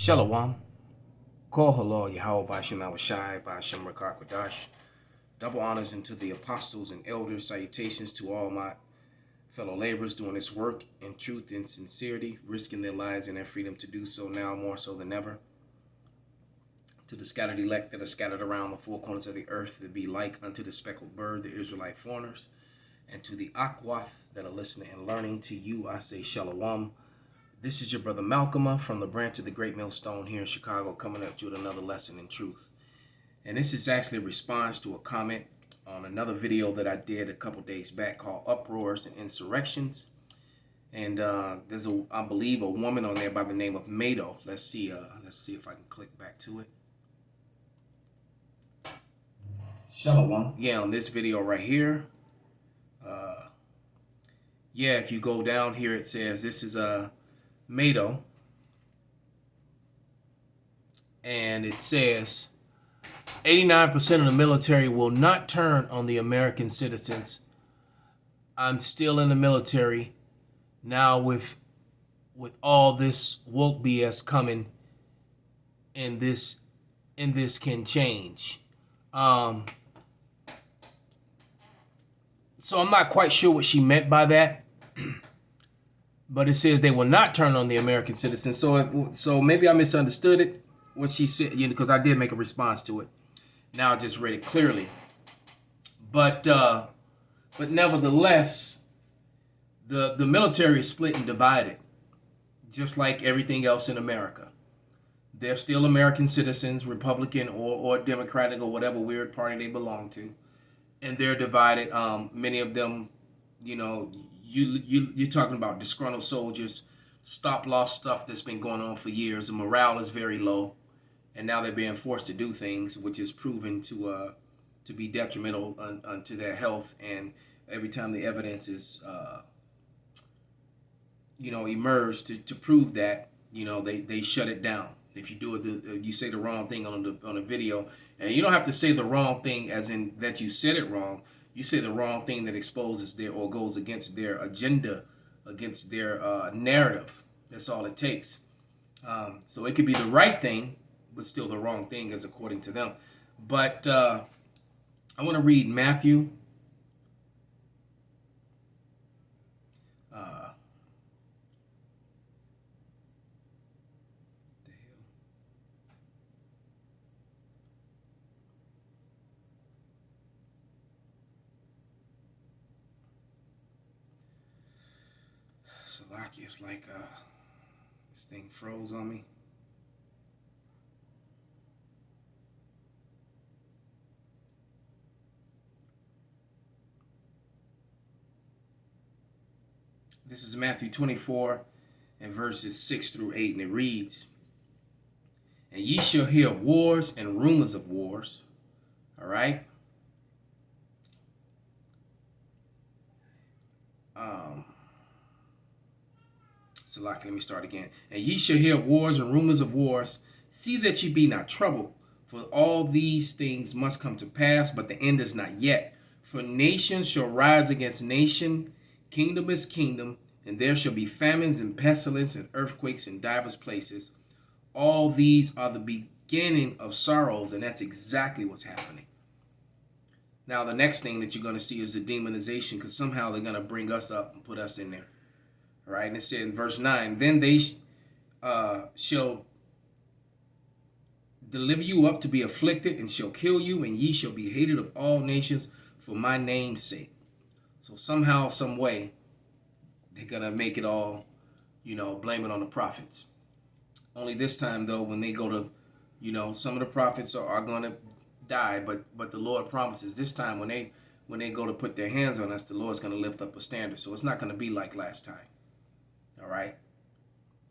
Shalom. Call halal Yahweh Bashem Awashai Bashem Rakakwadash. Double honors unto the apostles and elders. Salutations to all my fellow laborers doing this work in truth and sincerity, risking their lives and their freedom to do so now more so than ever. To the scattered elect that are scattered around the four corners of the earth, to be like unto the speckled bird, the Israelite foreigners. And to the Akwath that are listening and learning, to you I say Shalom. This is your brother Malcolm from the branch of the Great Millstone here in Chicago, coming at you with another lesson in truth. And this is actually a response to a comment on another video that I did a couple days back called Uproars and Insurrections. And there's I believe a woman on there by the name of Mado. Let's see if I can click back to it. Shalom. Yeah, on this video right here. Yeah, if you go down here, it says this is Mado, and it says 89% of the military will not turn on the American citizens. I'm still in the military now with all this woke BS coming, and this can change. So I'm not quite sure what she meant by that. But it says they will not turn on the American citizens. So maybe I misunderstood it, what she said, because I did make a response to it. Now I just read it clearly. But nevertheless, the military is split and divided, just like everything else in America. They're still American citizens, Republican or Democratic or whatever weird party they belong to, and they're divided. Many of them, you're talking about disgruntled soldiers, stop-loss stuff that's been going on for years. The morale is very low, and now they're being forced to do things which is proven to be detrimental to their health. And every time the evidence is emerged to prove that, they shut it down. If you do it, you say the wrong thing on a video, and you don't have to say the wrong thing as in that you said it wrong. You say the wrong thing that exposes their or goes against their agenda, against their narrative. That's all it takes. So it could be the right thing, but still the wrong thing as according to them. But I want to read Matthew. Salaki, it's like this thing froze on me. This is Matthew 24 and verses 6 through 8, and it reads, "And ye shall hear of wars and rumors of wars." All right. So let me start again. "And ye shall hear of wars and rumors of wars. See that ye be not troubled, for all these things must come to pass, but the end is not yet. For nation shall rise against nation, kingdom is kingdom, and there shall be famines and pestilence and earthquakes in divers places. All these are the beginning of sorrows," and that's exactly what's happening. Now, the next thing that you're going to see is the demonization, because somehow they're going to bring us up and put us in there. All right, and it said in verse 9, "Then they shall deliver you up to be afflicted, and shall kill you, and ye shall be hated of all nations for my name's sake." So somehow, some way, they're going to make it all, blame it on the prophets. Only this time, though, when they go to, some of the prophets are going to die, but the Lord promises this time when they go to put their hands on us, the Lord's going to lift up a standard. So it's not going to be like last time. All right?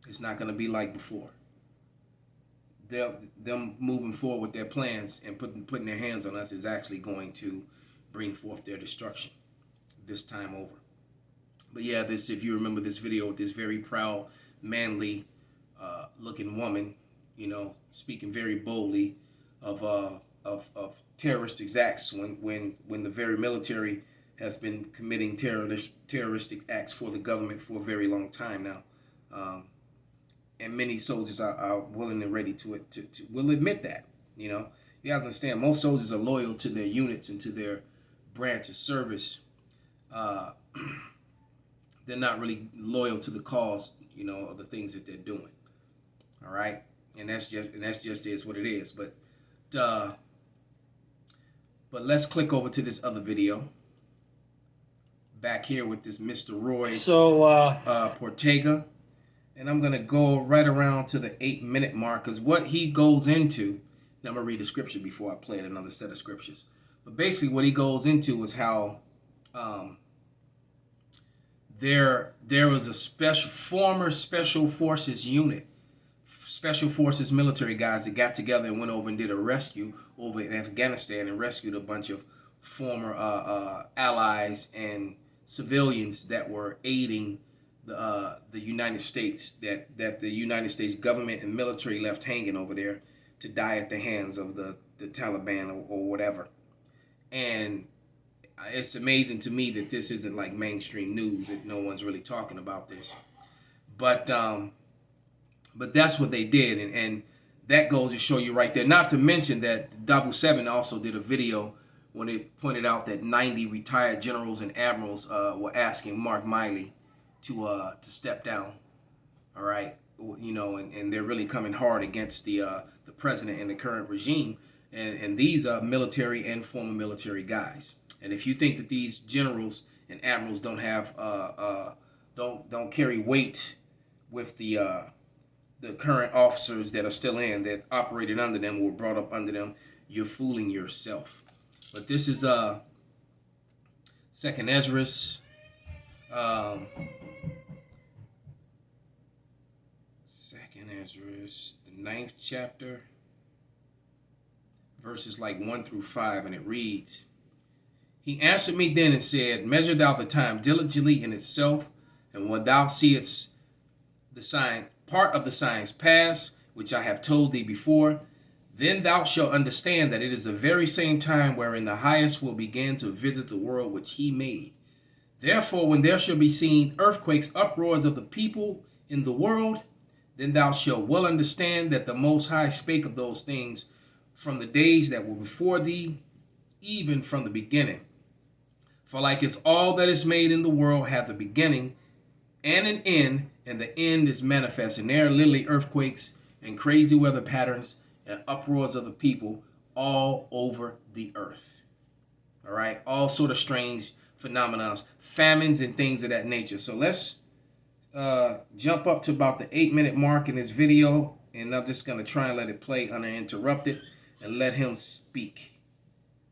It's not going to be like before. Them moving forward with their plans and putting their hands on us is actually going to bring forth their destruction this time over. But yeah, if you remember this video with this very proud, manly looking woman, speaking very boldly of terroristic acts when the very military has been committing terroristic acts for the government for a very long time now. and many soldiers are willing and ready to will admit that. You know, you have to understand, most soldiers are loyal to their units and to their branch of service. Uh, they're not really loyal to the cause, you know, of the things that they're doing. All right, and that's just is what it is. But let's click over to this other video. Back here with this Mr. Roy Portega. And I'm going to go right around to the 8-minute mark, because what he goes into, now I'm going to read the scripture before I play another set of scriptures. But basically what he goes into is how there was a former special forces unit, special forces military guys that got together and went over and did a rescue over in Afghanistan and rescued a bunch of former allies and civilians that were aiding the United States, that the United States government and military left hanging over there to die at the hands of the Taliban or whatever. And it's amazing to me that this isn't like mainstream news, that no one's really talking about this. But that's what they did, and that goes to show you right there. Not to mention that Double 7 also did a video when it pointed out that 90 retired generals and admirals were asking Mark Miley to step down. All right, you know, and they're really coming hard against the president and the current regime. And these are military and former military guys. And if you think that these generals and admirals don't have don't carry weight with the current officers that are still in, that operated under them or were brought up under them, you're fooling yourself. But this is Second Esdras, Second Esdras, the 9th chapter, verses like 1 through 5, and it reads, "He answered me then and said, Measure thou the time diligently in itself, and when thou seest the sign, part of the signs pass, which I have told thee before, then thou shalt understand that it is the very same time wherein the highest will begin to visit the world which he made. Therefore, when there shall be seen earthquakes, uproars of the people in the world, then thou shalt well understand that the Most High spake of those things from the days that were before thee, even from the beginning. For like as all that is made in the world hath a beginning and an end, and the end is manifest, and there are literally earthquakes and crazy weather patterns and uproars of the people all over the earth. All right, all sort of strange phenomena, famines and things of that nature. So let's jump up to about the 8-minute mark in this video, and I'm just going to try and let it play uninterrupted and let him speak,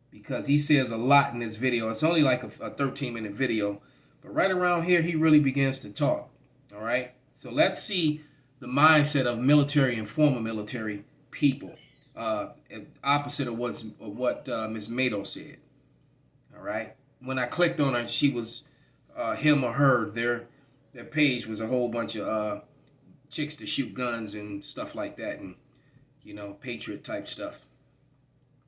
because he says a lot in this video. It's only like a 13-minute video, but right around here he really begins to talk. All right, so let's see the mindset of military and former military people, opposite of what Ms. Mado said. All right, when I clicked on her, she was him or her. Their page was a whole bunch of chicks to shoot guns and stuff like that, and you know, patriot type stuff.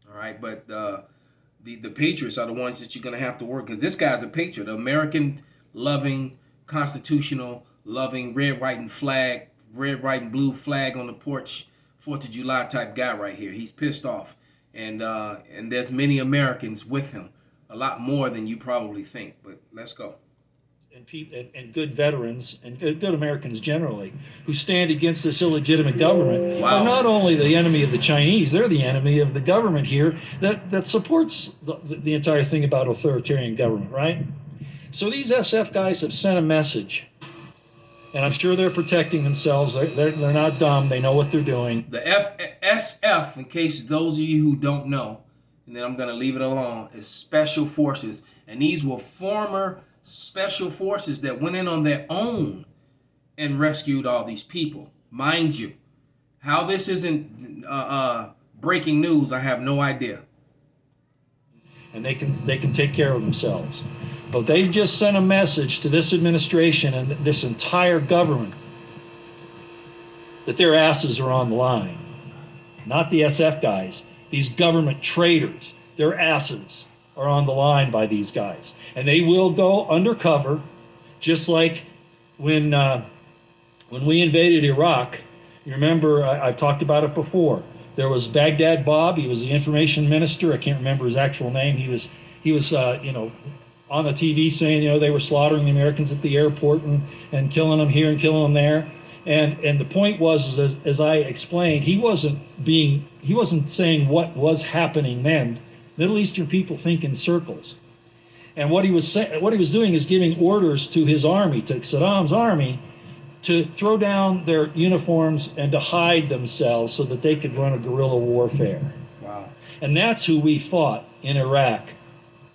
All right, but the patriots are the ones that you're gonna have to work, because this guy's a patriot, American loving, constitutional loving, red, white, and blue flag on the porch, 4th of July type guy right here. He's pissed off, and there's many Americans with him, a lot more than you probably think. But let's go. And good veterans and good Americans generally who stand against this illegitimate government are not only the enemy of the Chinese, they're the enemy of the government here that supports the entire thing about authoritarian government, right? So these SF guys have sent a message, and I'm sure they're protecting themselves. They're not dumb. They know what they're doing. The SF, in case those of you who don't know, and then I'm going to leave it alone, is Special Forces. And these were former Special Forces that went in on their own and rescued all these people. Mind you, how this isn't breaking news, I have no idea. And they can take care of themselves. But they just sent a message to this administration and this entire government that their asses are on the line. Not the SF guys, these government traitors, their asses are on the line by these guys. And they will go undercover, just like when we invaded Iraq You remember, I've talked about it before. There was Baghdad Bob. He was the information minister. I can't remember his actual name. He was on the TV saying, they were slaughtering the Americans at the airport and killing them here and killing them there. And the point was, as I explained, he wasn't saying what was happening then. Middle Eastern people think in circles. And what he was doing is giving orders to his army, to Saddam's army, to throw down their uniforms and to hide themselves so that they could run a guerrilla warfare. Wow. And that's who we fought in Iraq,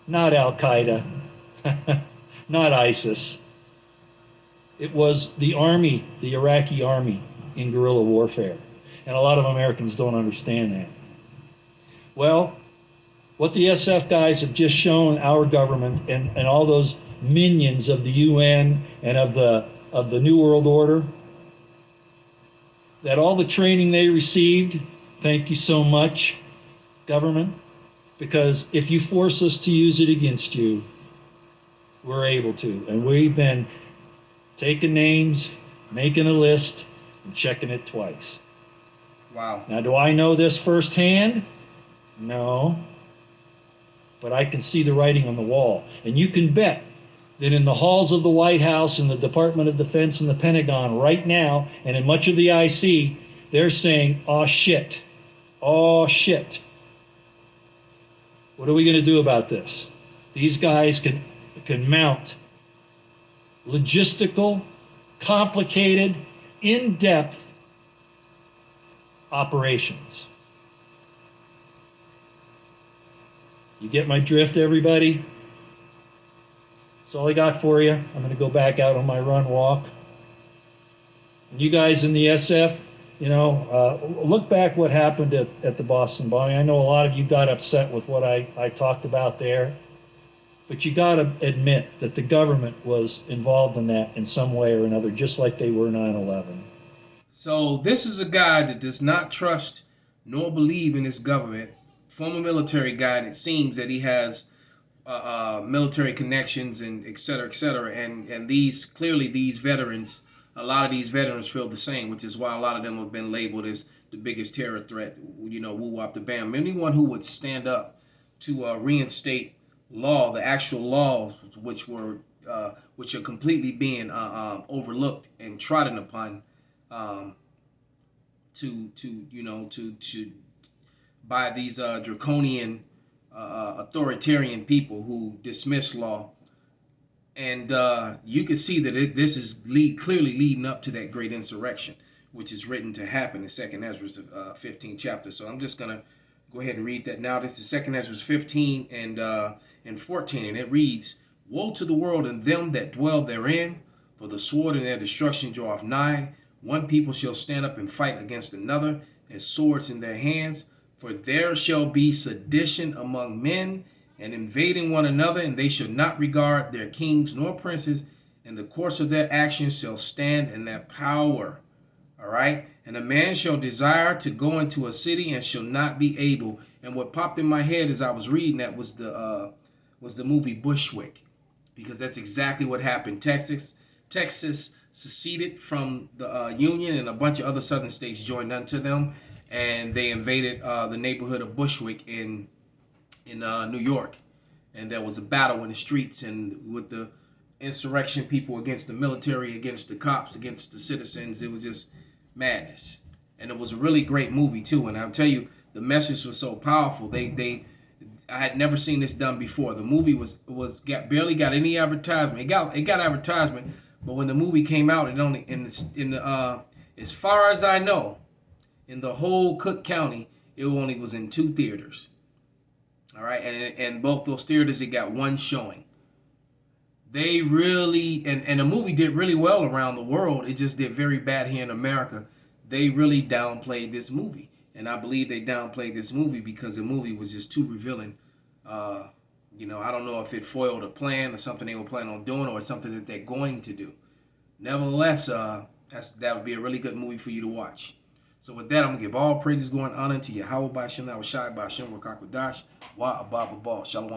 not Al-Qaeda, not ISIS. It was the army, the Iraqi army, in guerrilla warfare. And a lot of Americans don't understand that. Well, what the SF guys have just shown our government and all those minions of the UN and of the New World Order, that all the training they received, thank you so much, government, because if you force us to use it against you, we're able to. And we've been taking names, making a list, and checking it twice. Wow. Now, do I know this firsthand? No. But I can see the writing on the wall. And you can bet that in the halls of the White House and the Department of Defense and the Pentagon right now, and in much of the IC, they're saying, oh shit, oh shit. What are we going to do about this? These guys can mount logistical, complicated, in-depth operations. You get my drift, everybody? That's all I got for you. I'm going to go back out on my run walk. And you guys in the SF, look back what happened at the Boston bombing. I know a lot of you got upset with what I talked about there. But you got to admit that the government was involved in that in some way or another, just like they were 9/11. So this is a guy that does not trust nor believe in his government, former military guy, and it seems that he has military connections and et cetera, and these veterans, a lot of these veterans feel the same, which is why a lot of them have been labeled as the biggest terror threat, woo wop the bam. Anyone who would stand up to reinstate law, the actual laws which are completely being overlooked and trodden upon, by these draconian authoritarian people who dismiss law. And you can see that this is clearly leading up to that great insurrection, which is written to happen in 2nd Ezra 15 chapter. So I'm just gonna go ahead and read that now. This is 2nd Ezra 15 and 14, and it reads, "Woe to the world and them that dwell therein, for the sword and their destruction draweth nigh. One people shall stand up and fight against another, as swords in their hands. For there shall be sedition among men, and invading one another, and they shall not regard their kings nor princes, and the course of their actions shall stand in their power." All right? "And a man shall desire to go into a city and shall not be able." And what popped in my head as I was reading that was the movie Bushwick, because that's exactly what happened. Texas seceded from the Union, and a bunch of other southern states joined unto them, and they invaded the neighborhood of Bushwick in New York, and there was a battle in the streets, and with the insurrection people against the military, against the cops, against the citizens. It was just madness, and it was a really great movie too. And I'll tell you, the message was so powerful. I had never seen this done before. The movie barely got any advertisement. It got advertisement, but when the movie came out, it only as far as I know, in the whole Cook County, it only was in 2 theaters. All right, and both those theaters, it got 1 showing. They really, and the movie did really well around the world. It just did very bad here in America. They really downplayed this movie. And I believe they downplayed this movie because the movie was just too revealing. I don't know if it foiled a plan or something they were planning on doing, or something that they're going to do. Nevertheless, that would be a really good movie for you to watch. So with that, I'm going to give all praises, glory, and honor to Yahweh by Shem, Shai by Shem, Rakakwadash, Wa Abba Shalom.